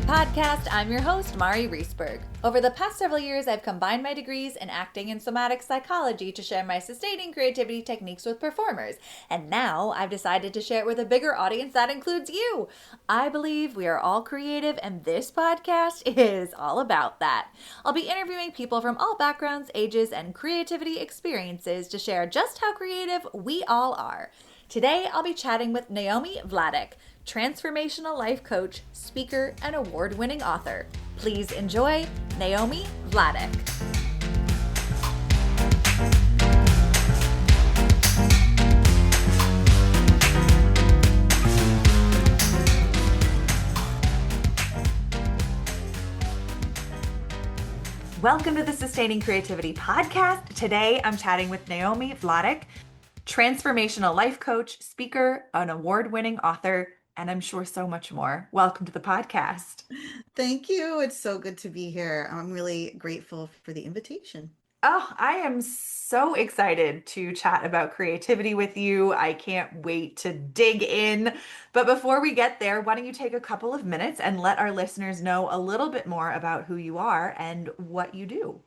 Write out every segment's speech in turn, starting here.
Podcast. I'm your host, Mari Reesberg. Over the past several years, I've combined my degrees in acting and somatic psychology to share my sustaining creativity techniques with performers. And now I've decided to share it with a bigger audience that includes you. I believe we are all creative, and this podcast is all about that. I'll be interviewing people from all backgrounds, ages, and creativity experiences to share just how creative we all are. Today, I'll be chatting with Naomi Vladeck, transformational life coach, speaker, and award-winning author. Please enjoy Naomi Vladeck. Welcome to the Sustaining Creativity Podcast. Today, I'm chatting with Naomi Vladeck, transformational life coach, speaker, an award-winning author, and I'm sure so much more. Welcome to the podcast. Thank you. It's so good to be here. I'm really grateful for the invitation. Oh, I am so excited to chat about creativity with you. I can't wait to dig in. But before we get there, why don't you take a couple of minutes and let our listeners know a little bit more about who you are and what you do?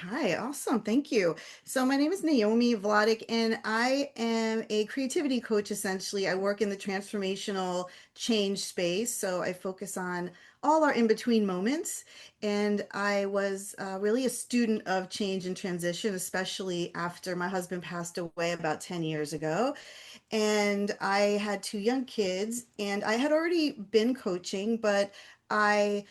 Hi, awesome. Thank you. So, my name is Naomi Vladeck, and I am a creativity coach essentially. I work in the transformational change space. So, I focus on all our in between moments. And I was really a student of change and transition, especially after my husband passed away about 10 years ago. And I had two young kids, and I had already been coaching, but I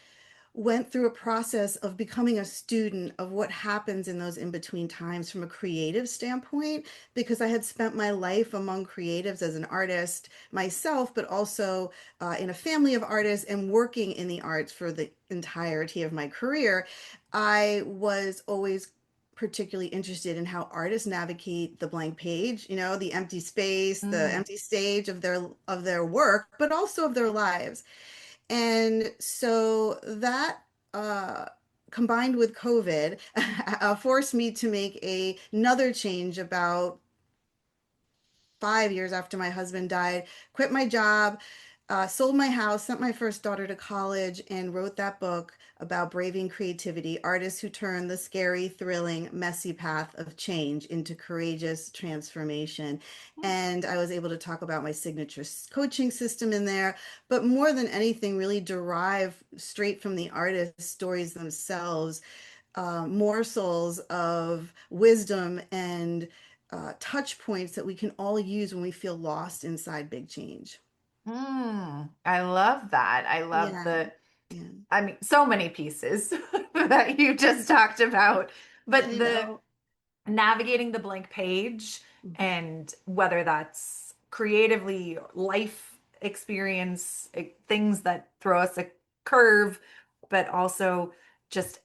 went through a process of becoming a student of what happens in those in between times from a creative standpoint, because I had spent my life among creatives as an artist myself, but also in a family of artists and working in the arts for the entirety of my career. I was always particularly interested in how artists navigate the blank page, the empty space, the Mm. empty stage of their work, but also of their lives. And so that combined with COVID forced me to make another change about 5 years after my husband died, quit my job, sold my house, sent my first daughter to college, and wrote that book about braving creativity, artists who turn the scary, thrilling, messy path of change into courageous transformation. And I was able to talk about my signature coaching system in there, but more than anything, really derive straight from the artist stories themselves, morsels of wisdom and touch points that we can all use when we feel lost inside big change. I love that. I love Yeah, yeah. I mean, so many pieces that you just talked about, but I the know. navigating the blank page Mhm. and whether that's creatively life experience, things that throw us a curve, but also just,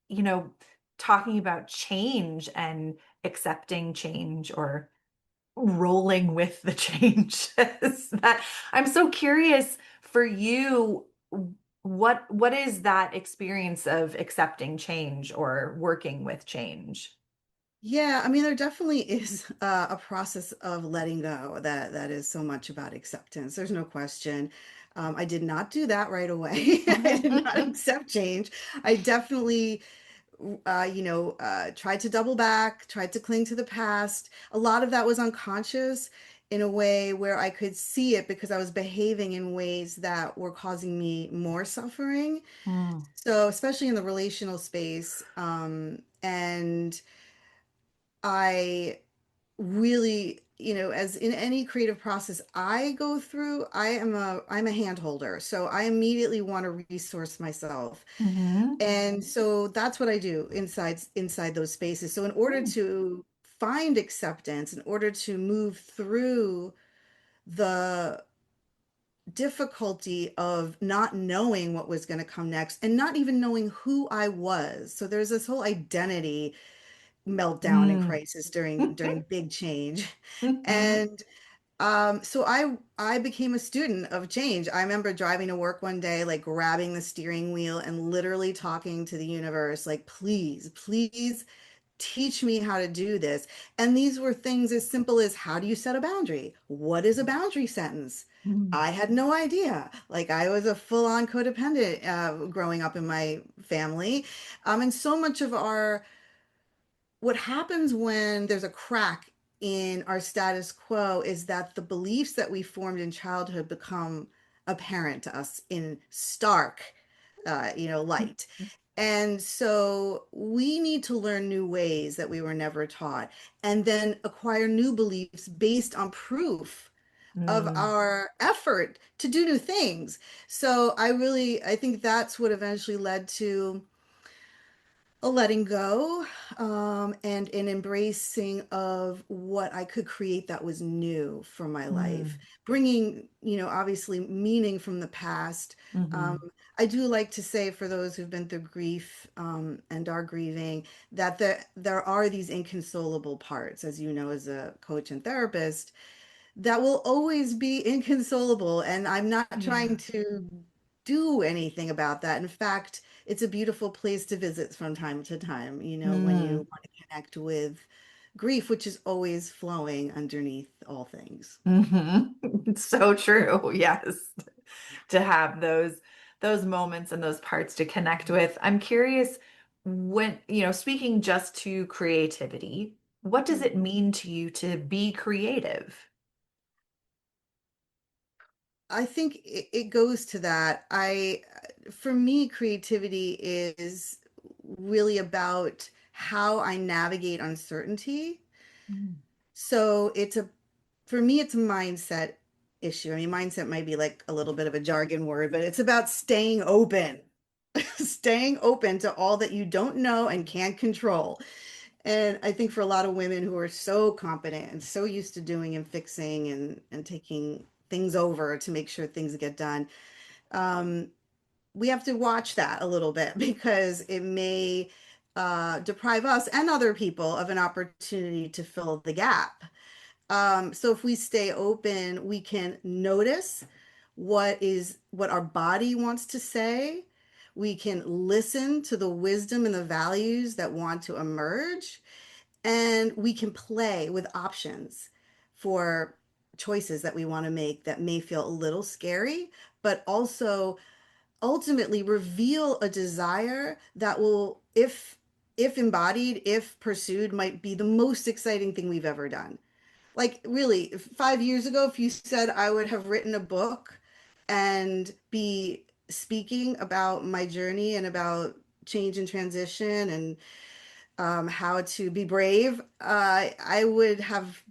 you know, talking about change and accepting change or rolling with the changes. That I'm so curious for you, what is that experience of accepting change or working with change? Yeah, I mean, there definitely is a process of letting go that is so much about acceptance. There's no question. I did not do that right away. I did not accept change. I definitely tried to double back, tried to cling to the past. A lot of that was unconscious in a way where I could see it because I was behaving in ways that were causing me more suffering. Mm. So, especially in the relational space, and I really, as in any creative process I go through, I'm a hand holder. So I immediately want to resource myself. Mhm. And so that's what I do inside those spaces. So in order Mm. to find acceptance, in order to move through the difficulty of not knowing what was going to come next and not even knowing who I was. So there's this whole identity meltdown and Mm. crisis during big change. And so I became a student of change. I remember driving to work one day, like grabbing the steering wheel and literally talking to the universe, like, please, please teach me how to do this. And these were things as simple as, how do you set a boundary? What is a boundary sentence? Mm. I had no idea. Like, I was a full-on codependent growing up in my family. And so much of our what happens when there's a crack in our status quo is that the beliefs that we formed in childhood become apparent to us in stark, light. And so we need to learn new ways that we were never taught, and then acquire new beliefs based on proof of Mm. our effort to do new things. So I think that's what eventually led to a letting go, and an embracing of what I could create that was new for my life, Mm. bringing, obviously meaning from the past. Um, Mhm. I do like to say, for those who've been through grief, and are grieving, that there are these inconsolable parts, as you know, as a coach and therapist, that will always be inconsolable. And I'm not trying Yeah. to do anything about that. In fact, it's a beautiful place to visit from time to time, when Mm. you want to connect with grief, which is always flowing underneath all things. Mhm. It's so true. Yes. To have those moments and those parts to connect with. I'm curious when, speaking just to creativity, what does it Mhm. mean to you to be creative? I think it goes to that. For me, creativity is really about how I navigate uncertainty. Mm. So for me, it's a mindset issue. I mean, mindset might be like a little bit of a jargon word, but it's about staying open, staying open to all that you don't know and can't control. And I think for a lot of women who are so competent and so used to doing and fixing and taking things over to make sure things get done, um, we have to watch that a little bit because it may deprive us and other people of an opportunity to fill the gap. So if we stay open, we can notice what our body wants to say. We can listen to the wisdom and the values that want to emerge, and we can play with options for choices that we want to make that may feel a little scary, but also ultimately reveal a desire that will, if embodied, if pursued, might be the most exciting thing we've ever done. Like, really, 5 years ago, if you said I would have written a book and be speaking about my journey and about change and transition, and how to be brave, I would have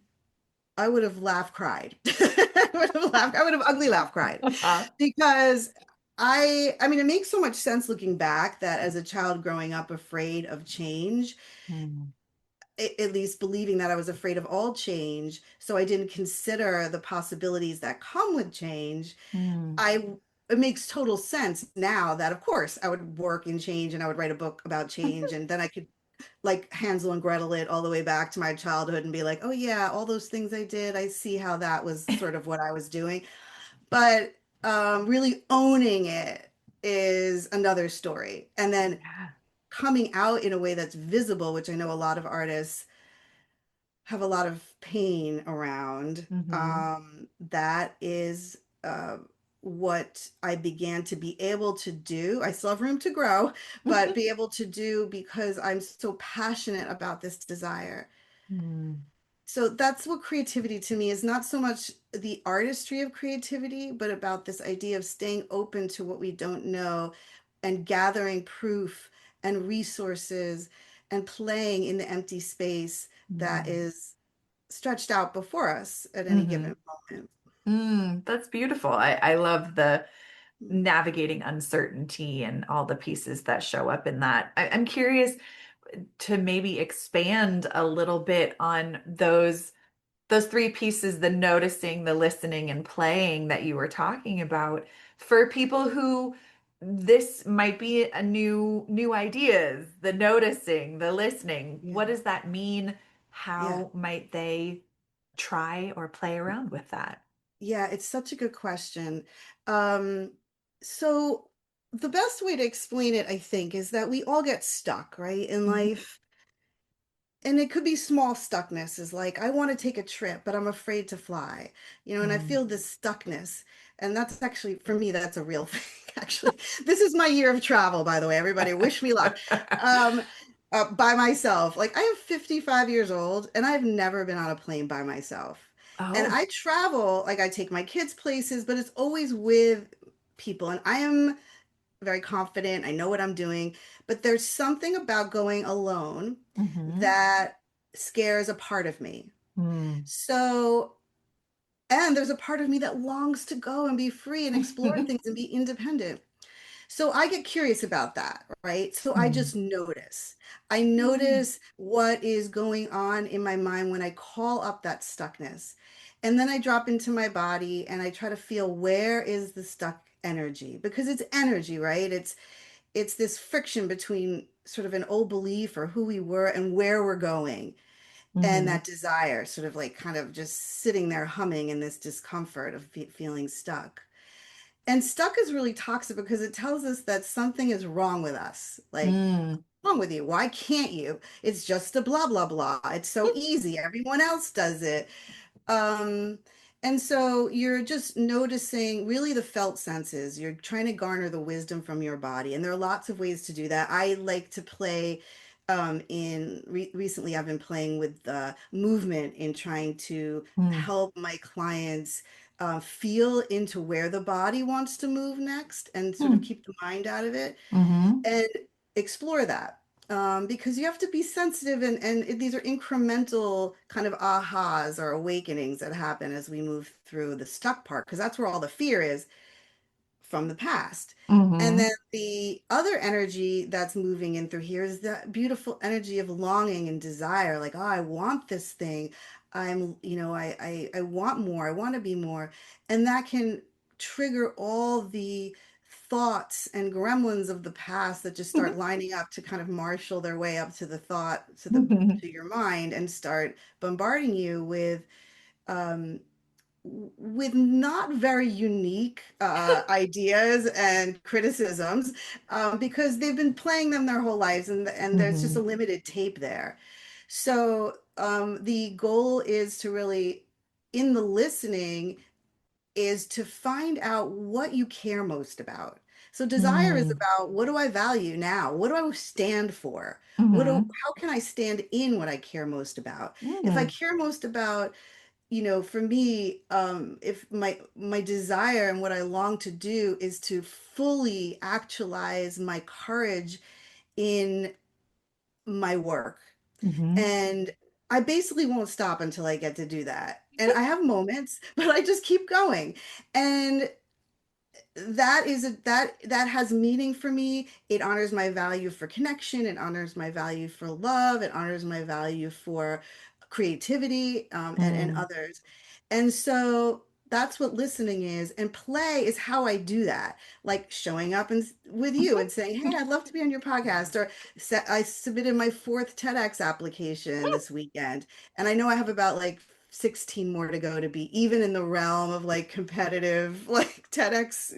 laughed, cried. I would have ugly laughed, cried, because I mean, it makes so much sense looking back that as a child growing up afraid of change, Mm. at least believing that I was afraid of all change, so I didn't consider the possibilities that come with change. Mm. I It makes total sense now that, of course, I would work in change and I would write a book about change, and then I could, like, Hansel and Gretel it all the way back to my childhood and be like, oh yeah, all those things I did, I see how that was sort of what I was doing. But really owning it is another story. And then Yeah. coming out in a way that's visible, which I know a lot of artists have a lot of pain around. Hmm. That is what I began to be able to do. I still have room to grow, but be able to do because I'm so passionate about this desire. Mm. So that's what creativity to me is, not so much the artistry of creativity, but about this idea of staying open to what we don't know and gathering proof and resources and playing in the empty space that Mm. is stretched out before us at any Hmm. given moment. That's beautiful. I love the navigating uncertainty and all the pieces that show up in that. I'm curious to maybe expand a little bit on those three pieces, the noticing, the listening, and playing that you were talking about, for people who this might be a new ideas, the noticing, the listening. What Yeah. does that mean? Yeah. How might they try or play around with that? Yeah, it's such a good question. Um, so the best way to explain it, I think, is that we all get stuck, right, in Mhm. life. and it could be small stuckness is like, I want to take a trip, but I'm afraid to fly, and I Mm. feel this stuckness. And that's actually, for me, that's a real thing, actually. This is my year of travel, by the way. Everybody, wish me luck. Um, by myself. Like, I am 55 years old and I've never been on a plane by myself. And Oh. I travel, like, I take my kids places, but it's always with people. And I am very confident. I know what I'm doing, but there's something about going alone Hmm. that scares a part of me. Mm. So, and there's a part of me that longs to go and be free and explore things and be independent. So I get curious about that, right? So I Mm. just notice. I Mm. notice what is going on in my mind when I call up that stuckness. And then I drop into my body and I try to feel, where is the stuck energy? Because it's energy, right? It's this friction between sort of an old belief or who we were and where we're going, and Mhm. that desire sort of like kind of just sitting there humming in this discomfort of feeling stuck. And stuck is really toxic because it tells us that something is wrong with us. Like, Mm. wrong with you? Why can't you? It's just a blah blah blah. It's so easy. Everyone else does it. Um, and so you're just noticing really the felt senses. You're trying to garner the wisdom from your body. And there are lots of ways to do that. I like to play recently I've been playing with movement in trying to Mm. help my clients feel into where the body wants to move next and sort of Mm. keep the mind out of it Mhm. and explore that. Because you have to be sensitive, and these are incremental kind of ahas or awakenings that happen as we move through the stuck part, because that's where all the fear is from the past. And then Mhm. the other energy that's moving in through here is that beautiful energy of longing and desire. Like, oh, I want this thing. I want more. I want to be more. And that can trigger all the thoughts and gremlins of the past that just start lining up to kind of marshal their way up to the thought, to your mind, and start bombarding you um, with not very unique ideas and criticisms, because they've been playing them their whole lives, and there's just a Mhm. limited tape there. So the goal is to really, in the listening, is to find out what you care most about. So desire is Mm. about, what do I value now? What do I stand for? Mhm. How can I stand in what I care most about? If I Mm. care most about, for me, if my desire and what I long to do is to fully actualize my courage in my work, Mhm. and I basically won't stop until I get to do that. And I have moments, but I just keep going. And that has meaning for me. It honors my value for connection. It honors my value for love. It honors my value for creativity, and Mm. others. And so that's what listening is. And play is how I do that. Like showing up with you and saying, "Hey, I'd love to be on your podcast." Or I submitted my fourth TEDx application this weekend, and I know I have about like 16 more to go to be even in the realm of like competitive like TEDx,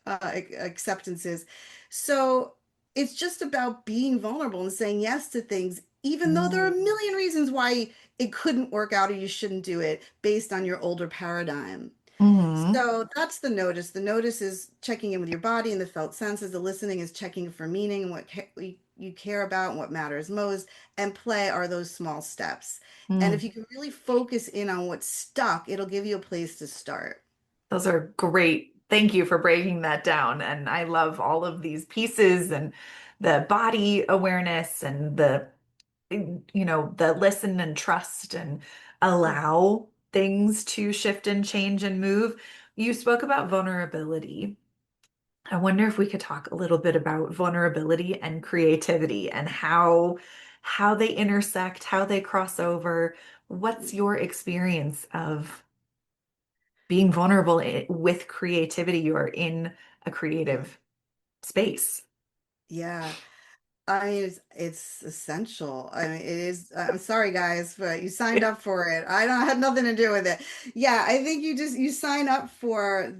acceptances. So it's just about being vulnerable and saying yes to things, even though there are a Mm. million reasons why it couldn't work out or you shouldn't do it based on your older paradigm. Mhm. So that's the notice. The notice is checking in with your body and the felt senses. The listening is checking for meaning and what you care about and what matters most. And play are those small steps. And if Mm. you can really focus in on what's stuck, it'll give you a place to start. Those are great. Thank you for breaking that down. And I love all of these pieces and the body awareness and the listen and trust and allow things to shift and change and move. You spoke about vulnerability. I wonder if we could talk a little bit about vulnerability and creativity and how they intersect, how they cross over. What's your experience of being vulnerable with creativity or in a creative space? Yeah. I mean, it's essential. I mean, it is. I'm sorry, guys, but you signed up for it. I don't have nothing to do with it. Yeah, I think you sign up for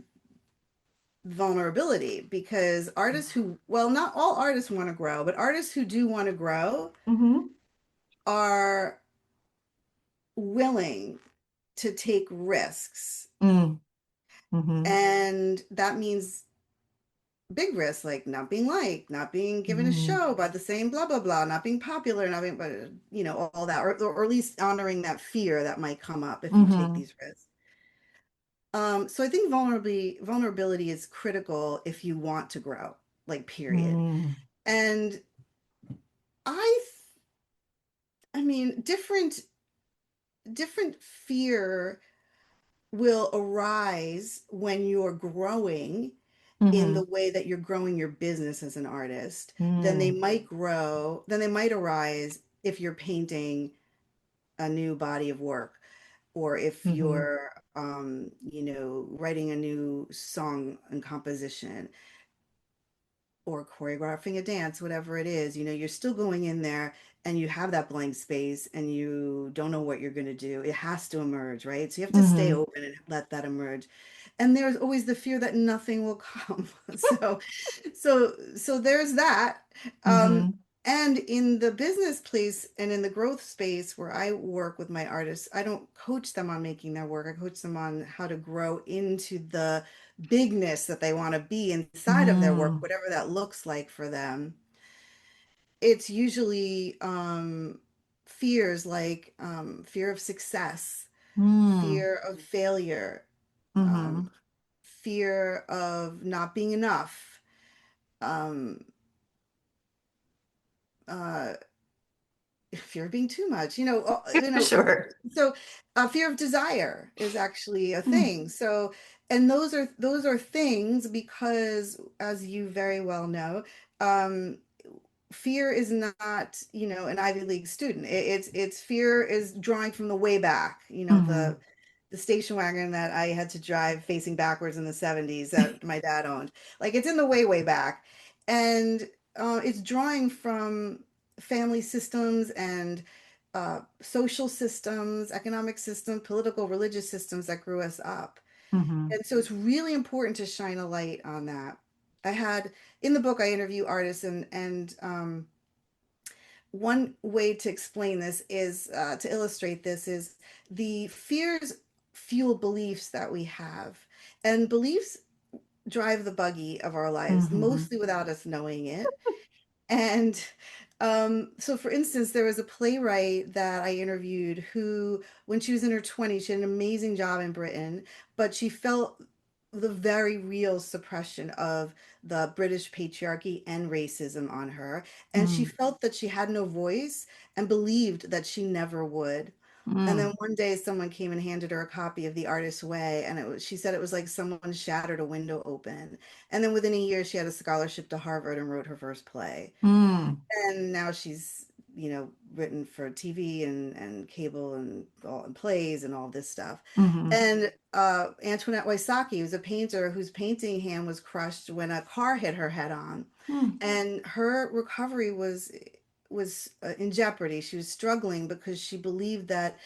vulnerability, because artists who, well, not all artists want to grow, but artists who do want to grow Hmm. are willing to take risks. Mm, mm-hmm, And that means big risks like not being liked, not being given a mm, show by the same blah blah blah, not being popular, not being, but all that, or at least honoring that fear that might come up if you take mm-hmm, these risks. So I think vulnerability is critical if you want to grow, like period. mm, And I, I mean, different fear will arise when you're growing in mm-hmm, the way that you're growing your business as an artist, mm, then they might arise if you're painting a new body of work, or if mm-hmm, you're writing a new song and composition, or choreographing a dance, whatever it is, you're still going in there and you have that blank space and you don't know what you're going to do. It has to emerge, right? So you have to stay mm-hmm. open and let that emerge. And there's always the fear that nothing will come. So there's that. Um, Mm-hmm. and in the business place and in the growth space where I work with my artists, I don't coach them on making their work. I coach them on how to grow into the bigness that they want to be inside of their work, Mm, whatever that looks like for them. It's usually fears like fear of success, mm, fear of failure, mm-hmm. um, fear of not being enough, um, uh, fear of being too much, Sure. so fear of desire is actually a Mm, thing. So, and those are things because, as you very well know, um, fear is not, an Ivy League student. It's fear is drawing from the way back, mm-hmm. the station wagon that I had to drive facing backwards in the 70s that my dad owned. Like it's in the way back. And it's drawing from family systems and social systems, economic systems, political, religious systems that grew us up. Mm-hmm. And so it's really important to shine a light on that. I had in the book I interview artists, and one way to explain this is to illustrate this is the fears fuel beliefs that we have, and beliefs drive the buggy of our lives Mm-hmm. mostly without us knowing it. And so, for instance, there was a playwright that I interviewed who, when she was in her 20s, she had an amazing job in Britain, but she felt the very real suppression of the British patriarchy and racism on her. And she Mm, felt that she had no voice and believed that she never would. And mm, then one day someone came and handed her a copy of The Artist's Way, and she said it was like someone shattered a window open. And then within a year, she had a scholarship to Harvard and wrote her first play. mm, And now she's, written for TV and cable and all and plays and all this stuff. mm-hmm. And Antoinette Wysocki was a painter whose painting hand was crushed when a car hit her head on, Mm, and her recovery was in jeopardy. She was struggling because she believed that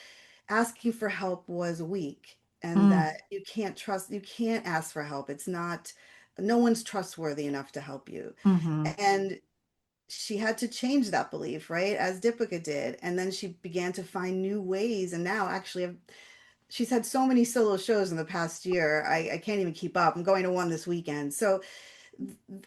asking for help was weak, and mm, that you can't ask for help. It's not, no one's trustworthy enough to help you. mm-hmm. And she had to change that belief, right? As Deepika did. And then she began to find new ways. And now actually she's had so many solo shows in the past year. I can't even keep up. I'm going to one this weekend. So,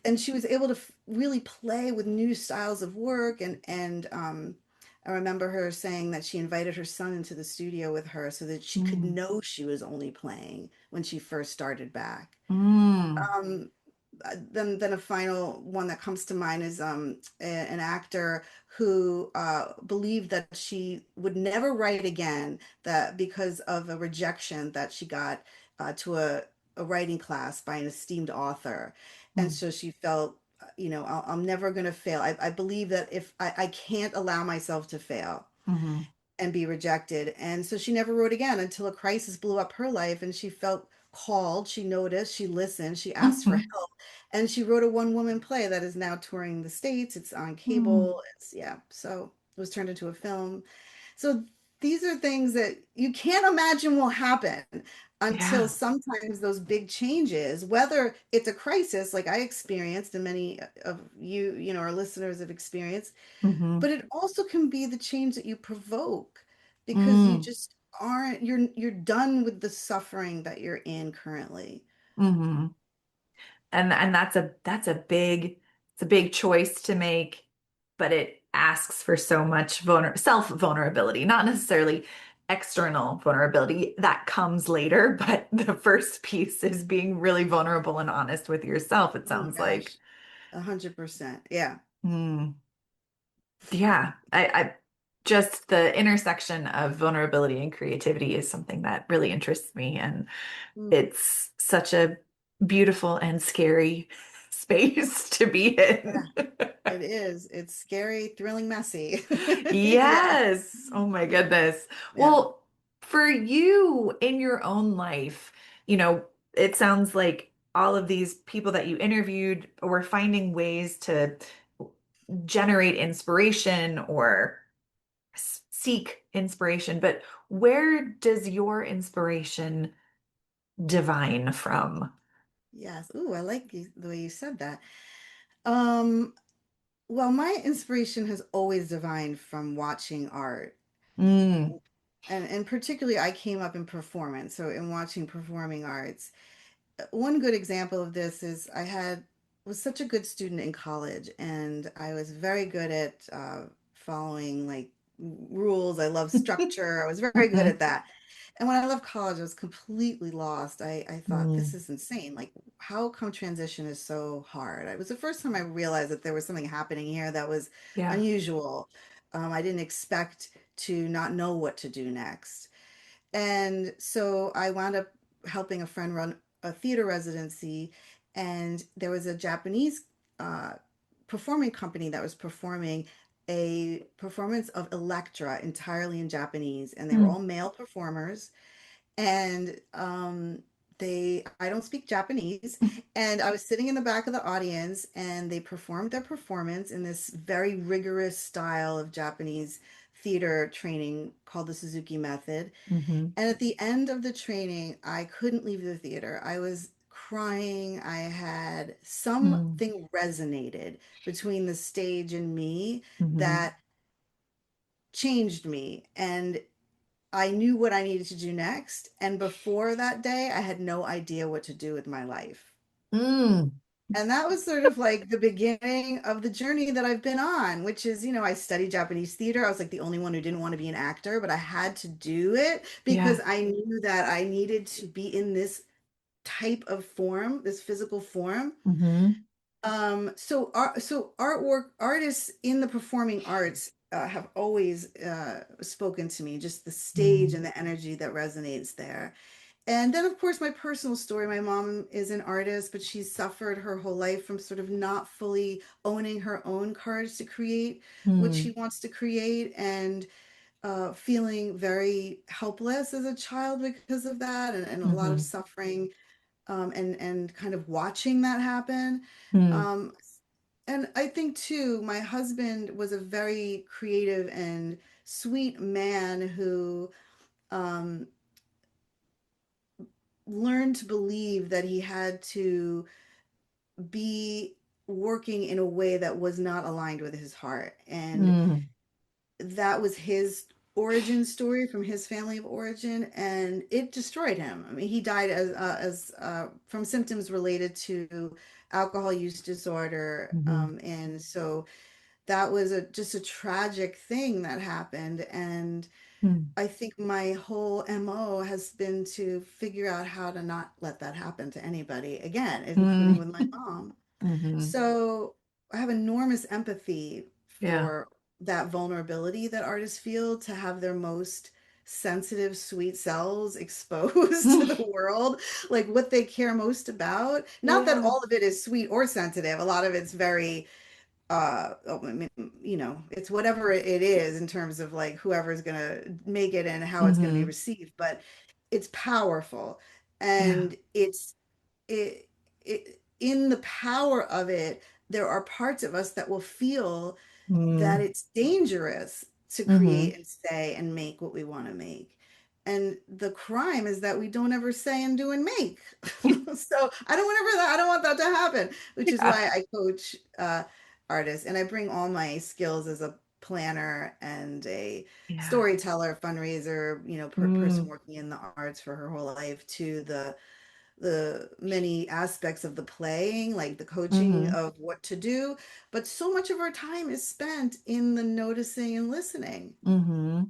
and she was able to really play with new styles of work. And I remember her saying that she invited her son into the studio with her so that she could Mm, know she was only playing when she first started back. mm, Um, then a final one that comes to mind is an actor who believed that she would never write again, that because of a rejection that she got to a writing class by an esteemed author. And mm, so she felt, I'm never going to fail. I believe that if I can't allow myself to fail mm-hmm. and be rejected. And so she never wrote again until a crisis blew up her life and she felt called, she noticed, she listened, she asked for Mm-hmm. help, and she wrote a one-woman play that is now touring the States. It's on Mm, cable. It's, yeah, so it was turned into a film. So these are things that you can't imagine will happen until Yeah. sometimes those big changes, whether it's a crisis like I experienced and many of you, our listeners have experienced, Hmm. but it also can be the change that you provoke because you Mm. just aren't you're done with the suffering that you're in currently. Hmm. And that's a big choice to make, but it asks for so much self vulnerability, not necessarily external vulnerability that comes later, but the first piece is being really vulnerable and honest with yourself, it Oh my sounds like. gosh, 100%. Yeah. Hmm. Yeah, I just the intersection of vulnerability and creativity is something that really interests me, and Mm. it's such a beautiful and scary space to be Yeah, in. it is. It's scary, thrilling, messy. Yeah. Yes. Oh my goodness. Yeah. Well, for you in your own life, it sounds like all of these people that you interviewed were finding ways to generate inspiration or seek inspiration, but where does your inspiration divine from? Yes. Ooh, I like the way you said that. Um, well, my inspiration has always divined from watching art. Mm, And particularly I came up in performance, so in watching performing arts. One good example of this is I had was such a good student in college, and I was very good at following like rules. I love structure. I was very good mhm, at that. And when I left college, I was completely lost. I thought, this mm, is insane. Like, how come transition is so hard? It was the first time I realized that there was something happening here that was yeah. unusual. I didn't expect to not know what to do next. And so I wound up helping a friend run a theater residency, and there was a Japanese uh, performing company that was performing a performance of Elektra entirely in Japanese, and they were Mm, all male performers. And I don't speak Japanese, and I was sitting in the back of the audience, and they performed their performance in this very rigorous style of Japanese theater training called the Suzuki Method. mhm, And at the end of the training, I couldn't leave the theater. I was crying. I had mm, something resonated between the stage and me mhm, that changed me. And I knew what I needed to do next. And before that day, I had no idea what to do with my life. mm. And that was sort of like the beginning of the journey that I've been on, which is, I studied Japanese theater. I was like the only one who didn't want to be an actor, but I had to do it because Yeah. I knew that I needed to be in this type of form, this physical form. Hmm. So artwork artists in the performing arts have always spoken to me, just the stage Mm, and the energy that resonates there. And then, of course, my personal story. My mom is an artist, but she's suffered her whole life from sort of not fully owning her own courage to create what she mm, wants to create, and feeling very helpless as a child because of that, and a lot of mhm, suffering, and kind of watching that happen. mm, Um, and I think too, my husband was a very creative and sweet man who um, learned to believe that he had to be working in a way that was not aligned with his heart. And mm, that was his origin story from his family of origin, and it destroyed him. I mean, he died as from symptoms related to alcohol use disorder, mhm, and so that was just a tragic thing that happened. And mm, I think my whole MO has been to figure out how to not let that happen to anybody again, including mm, with my mom. mhm. So I have enormous empathy Yeah. for that vulnerability that artists feel to have their most sensitive, sweet selves exposed to the world, like what they care most about. Not that Yeah. all of it is sweet or sensitive. A lot of it's very I mean, it's whatever it is in terms of like whoever's gonna make it and how it's gonna be Hmm. received, but it's powerful, Yeah. and it, in the power of it, there are parts of us that will feel that Mm, it's dangerous, to Mm-hmm. create and say and make what we want to make. And the crime is that we don't ever say and do and make. So I don't want ever that. I don't want that to happen, which is Yeah. why I coach artists and I bring all my skills as a planner and a Yeah. storyteller, fundraiser, person Mm. working in the arts for her whole life to the many aspects of the playing, like the coaching Mm-hmm. of what to do. But so much of our time is spent in the noticing and listening. Mm-hmm.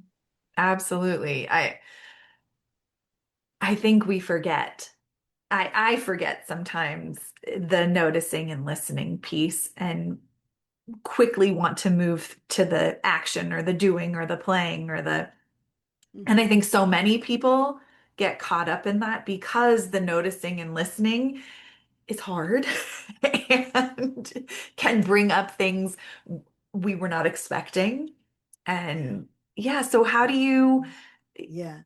Absolutely. I think we forget. I forget sometimes the noticing and listening piece and quickly want to move to the action or the doing or the playing or the and I Hmm. think so many people get caught up in that because the noticing and listening is hard and can bring up things we were not expecting. Yeah. And yeah, so how do you, Yeah.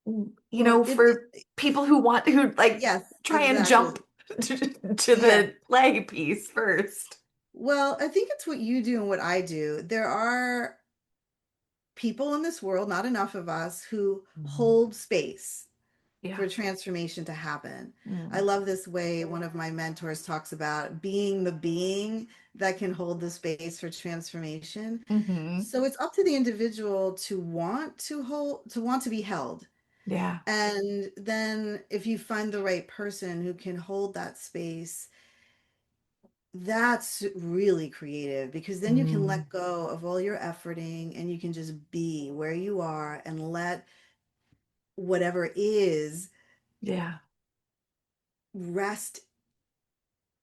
Well, for people who want who like yes, try and exactly. jump to Yeah. the play piece first. Well, I think it's what you do and what I do. There are people in this world, not enough of us, who Mhm. hold space Yeah. for transformation to happen. I Mm. love this way one of my mentors talks about being the being that can hold the space for transformation. Hmm. So it's up to the individual to want to hold, to want to be held. Yeah. And then if you find the right person who can hold that space, that's really creative because then you can Mm. let go of all your efforting and you can just be where you are and let whatever is Yeah. rest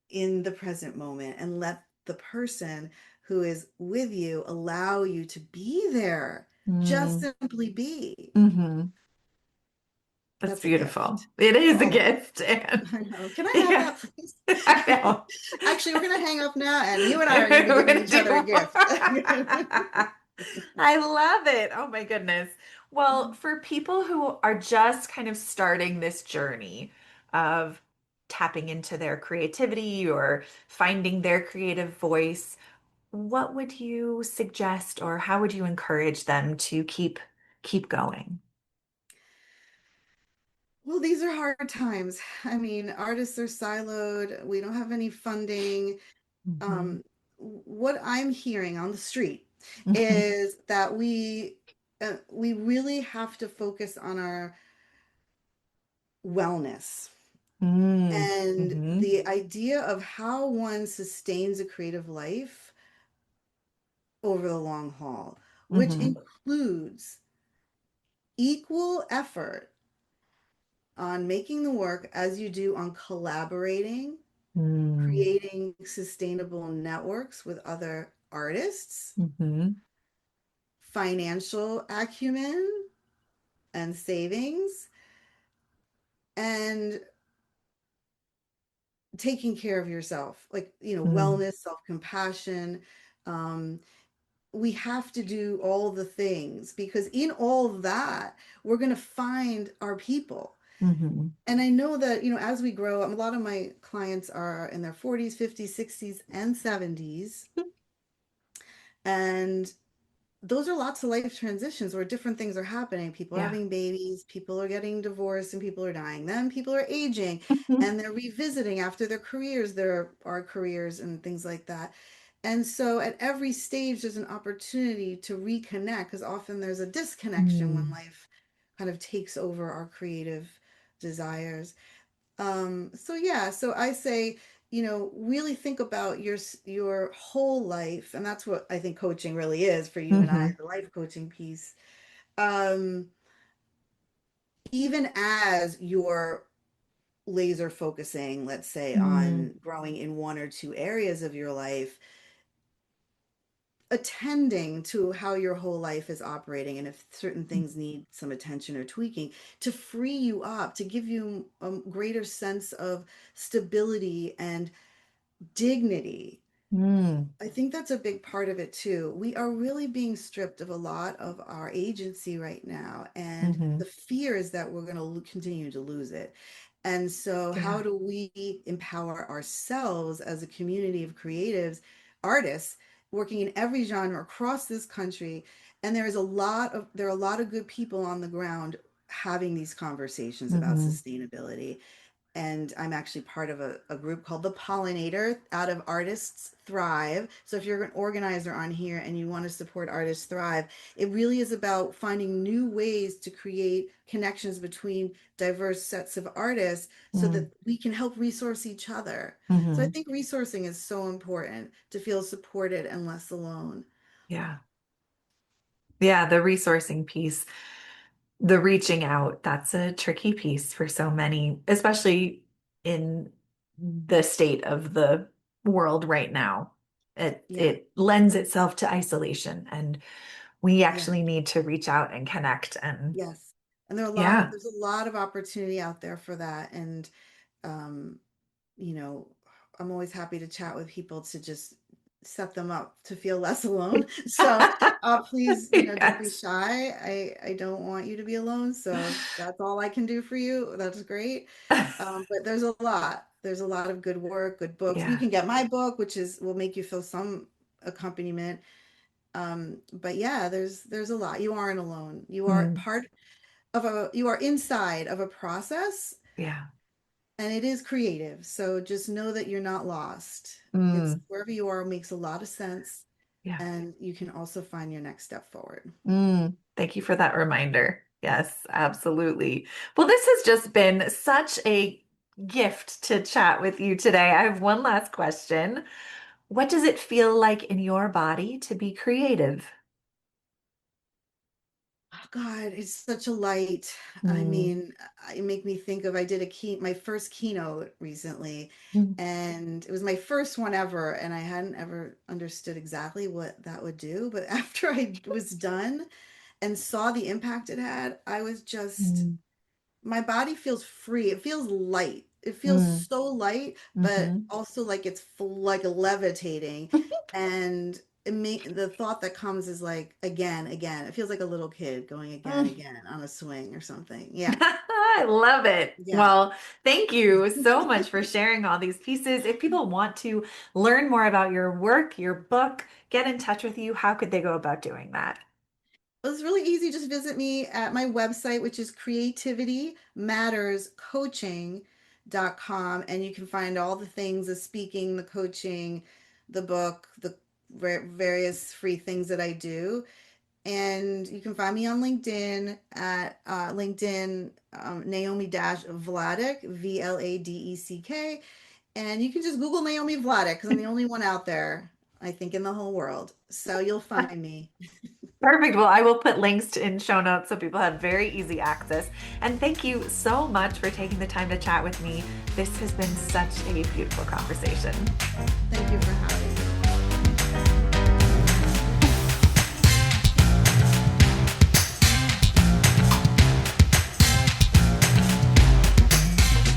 in the present moment and let the person who is with you allow you to be there. Just Mm. simply be. Hmm. That's That's a gift. beautiful. It is a Oh my, gift. And I know. Can I have yeah, that, please? I know. Actually, we're going to hang up now and you and I are going to be We're giving gonna each other a do gift. I love it. Oh my goodness. Well, for people who are just kind of starting this journey of tapping into their creativity or finding their creative voice, what would you suggest or how would you encourage them to keep going? Well, these are hard times. I mean, artists are siloed. We don't have any funding. Hmm. Um, what I'm hearing on the street Hmm. is that we really have to focus on our wellness Mm. and Hmm. the idea of how one sustains a creative life over the long haul, which Hmm. includes equal effort on making the work as you do on collaborating, Mm. creating sustainable networks with other artists, Hmm. financial acumen and savings, and taking care of yourself, like, Mm. wellness, self-compassion. Um, we have to do all the things because in all of that, we're going to find our people. Hmm. And I know that, as we grow, a lot of my clients are in their 40s, 50s, 60s, and 70s. And those are lots of life transitions where different things are happening. People are Yeah. having babies, people are getting divorced, and people are dying. Then people are aging and they're revisiting after their careers, there are careers and things like that. And so at every stage, there's an opportunity to reconnect because often there's a disconnection when Mm. life kind of takes over our creative desires. So yeah, so I say, really think about your whole life, and that's what I think coaching really is for you and I, Hmm. the life coaching piece. Um, Even as you're laser focusing, let's say, Mm. on growing in one or two areas of your life, attending to how your whole life is operating and if certain things need some attention or tweaking to free you up, to give you a greater sense of stability and dignity. Mm. I think that's a big part of it too. We are really being stripped of a lot of our agency right now, and Hmm. the fear is that we're going to continue to lose it. And so, how Yeah. do we empower ourselves as a community of creatives, artists, working in every genre across this country. And there are a lot of good people on the ground having these conversations about Hmm. sustainability. And I'm actually part of a group called the Pollinator out of Artists Thrive. So if you're an organizer on here and you want to support Artists Thrive, it really is about finding new ways to create connections between diverse sets of artists so that we can help resource each other. So I Hmm. think resourcing is so important to feel supported and less alone. Yeah. Yeah, the resourcing piece, the reaching out, that's a tricky piece for so many, especially in the state of the world right now. It Yeah, it lends itself to isolation, and we yeah. actually need to reach out and connect. And Yes. And yeah. there's a lot of opportunity out there for that. And um, you know, I'm always happy to chat with people to just set them up to feel less alone. So please, don't be Yes. shy. I don't want you to be alone. So if that's all I can do for you, that's great. But there's a lot. There's a lot of good work, good books. You Yeah. can get my book, which is will make you feel some accompaniment. But yeah, there's a lot. You aren't alone. Mm, You are inside of a process, yeah. and it is creative. So just know that you're not lost. It's Mm, wherever you are makes a lot of sense. yeah. And you can also find your next step forward. Thank you for that reminder. Yes, absolutely. Well, this has just been such a gift to chat with you today. I have one last question. What does it feel like in your body to be creative? Oh God, it's such a light. I Mm, mean, it make me think of I did my first keynote recently, mm, and it was my first one ever, and I hadn't ever understood exactly what that would do. But after I was done and saw the impact it had, I was just mm, my body feels free. It feels light. It feels mm, so light, but mhm. also like it's like levitating. And the thought that comes is like again, again. It feels like a little kid going again, Mm. again on a swing or something. Yeah, I love it. yeah. Well, thank you so much for sharing all these pieces. If people want to learn more about your work, your book, get in touch with you, how could they go about doing that? Well, it's really easy. Just visit me at my website, which is creativitymatterscoaching.com, and you can find all the things, the speaking, the coaching, the book, the various free things that I do. And you can find me on LinkedIn at LinkedIn Naomi Vladeck, Vladeck. And you can just Google Naomi Vladeck because I'm the only one out there, I think, in the whole world. So you'll find me. Perfect. Well, I will put links in show notes so people have very easy access. And thank you so much for taking the time to chat with me. This has been such a beautiful conversation. Thank you for having me.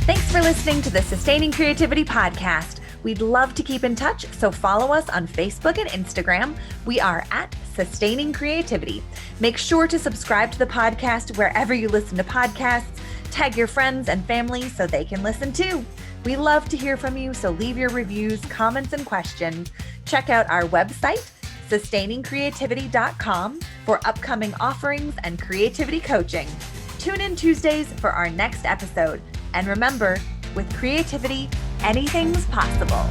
Thanks for listening to the Sustaining Creativity Podcast. We'd love to keep in touch, so follow us on Facebook and Instagram. We are at Sustaining Creativity. Make sure to subscribe to the podcast wherever you listen to podcasts. Tag your friends and family so they can listen too. We love to hear from you, so leave your reviews, comments, and questions. Check out our website, sustainingcreativity.com, for upcoming offerings and creativity coaching. Tune in Tuesdays for our next episode. And remember, with creativity, anything's possible.